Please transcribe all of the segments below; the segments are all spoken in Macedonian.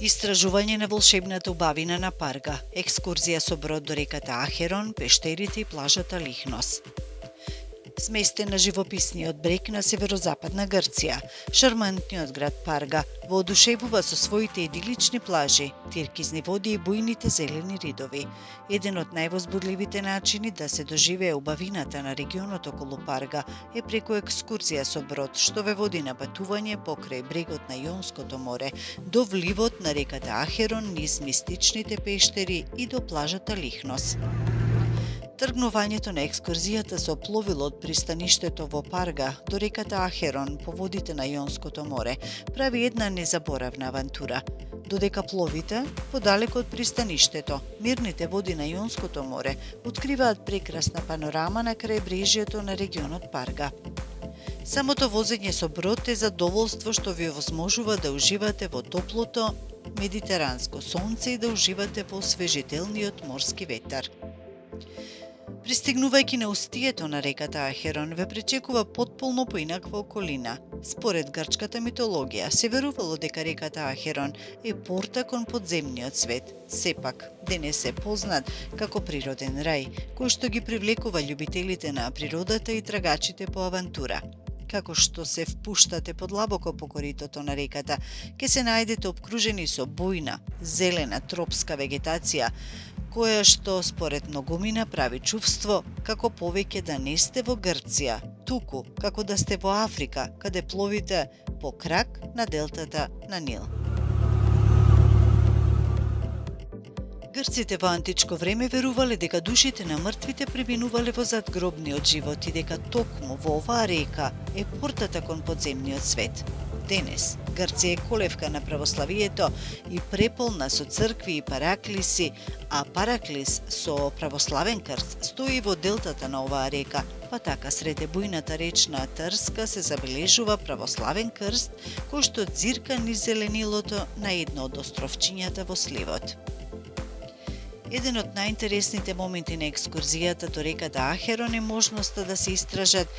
Истражување на волшебната убавина на Парга, екскурзија со брод до реката Ахерон, пештерите и плажата Лихнос. Сместен на живописниот брег на северозападна Грција, шармантниот град Парга воодушевува со своите идилични плажи, тиркизни води и бујните зелени ридови. Еден од највозбудливите начини да се доживее убавината на регионот околу Парга е преку екскурзија со брод, што ве води на патување покрај брегот на Јонското море, до вливот на реката Ахерон низ мистичните пештери и до плажата Лихнос. Тргнувањето на екскурзијата со пловило од пристаништето во Парга до реката Ахерон по водите на Јонското море прави една незаборавна авантура. Додека пловите, подалеку од пристаништето, мирните води на Јонското море откриваат прекрасна панорама на крајбрежјето на регионот Парга. Самото возење со брод е задоволство што ви овозможува да уживате во топлото медитеранско сонце и да уживате во освежителниот морски ветар. Пристигнувајќи на устието на реката Ахерон, ве пречекува потполно поинаква околина. Според грчката митологија, се верувало дека реката Ахерон е порта кон подземниот свет. Сепак, денес е познат како природен рај, кој што ги привлекува љубителите на природата и трагачите по авантура. Како што се впуштате подлабоко по коритото на реката, ќе се најдете обкружени со бујна, зелена тропска вегетација, која што според многумина прави чувство како повеќе да не сте во Грција, туку како да сте во Африка, каде пловите по крак на делтата на Нил. Грците во античко време верувале дека душите на мртвите преминувале во задгробниот живот и дека токму во оваа река е портата кон подземниот свет. Денес, Грција е колевка на православието и преполна со цркви и параклиси, а Параклис со православен крст стои во делтата на оваа река, па така среде бујната речна трска се забележува православен крст кој што ѕирка низ зеленилото на едно од островчињата во сливот. Еден од најинтересните моменти на екскурзијата до реката Ахерон е можноста да се истражат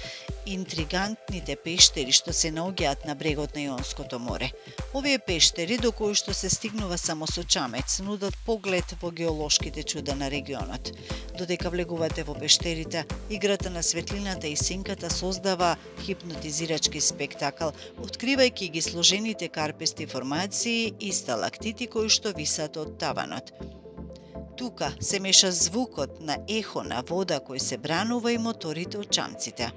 интригантните пештери што се наоѓаат на брегот на Јонското море. Овие пештери, до кои што се стигнува само со чамец, нудат поглед во геолошките чуда на регионот. Додека влегувате во пештерите, играта на светлината и сенката создава хипнотизирачки спектакл, откривајќи ги сложените карпести формации и сталактити кои што висат од таванот. Тука се меша звукот на ехо на вода кој се бранува и моторите од чамците.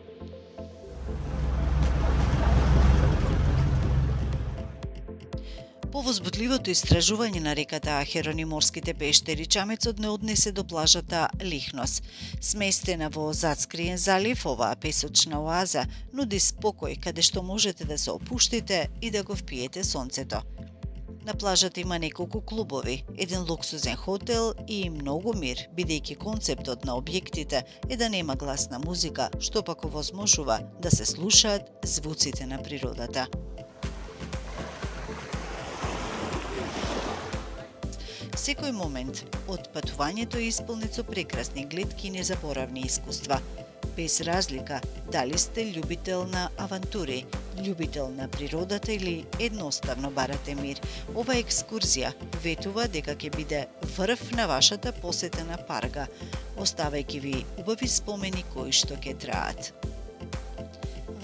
По возбудливото истражување на реката Ахерон и морските пештери, чамецот не однесе до плажата Лихнос. Сместена во затскриен залив, оваа песочна оаза нуди спокој каде што можете да се опуштите и да го впиете сонцето. На плажата има неколку клубови, еден луксузен хотел и многу мир, бидејќи концептот на објектите е да нема гласна музика, што пак овозможува да се слушаат звуците на природата. Секој момент од патувањето е исполнет со прекрасни гледки и незаборавни искуства. Без разлика дали сте љубител на авантури, љубител на природата или едноставно барате мир, ова екскурзија ветува дека ќе биде врв на вашата посета на Парга, оставајќи ви убави спомени кои што ќе траат.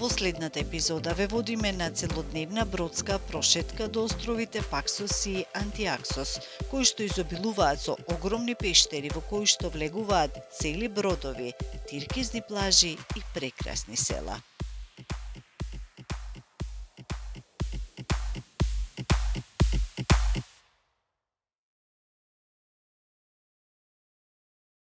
Во следната епизода ве водиме на целодневна бродска прошетка до островите Паксос и Антиаксос, кои што изобилуваат со огромни пештери во кои што влегуваат цели бродови, тиркизни плажи и прекрасни села.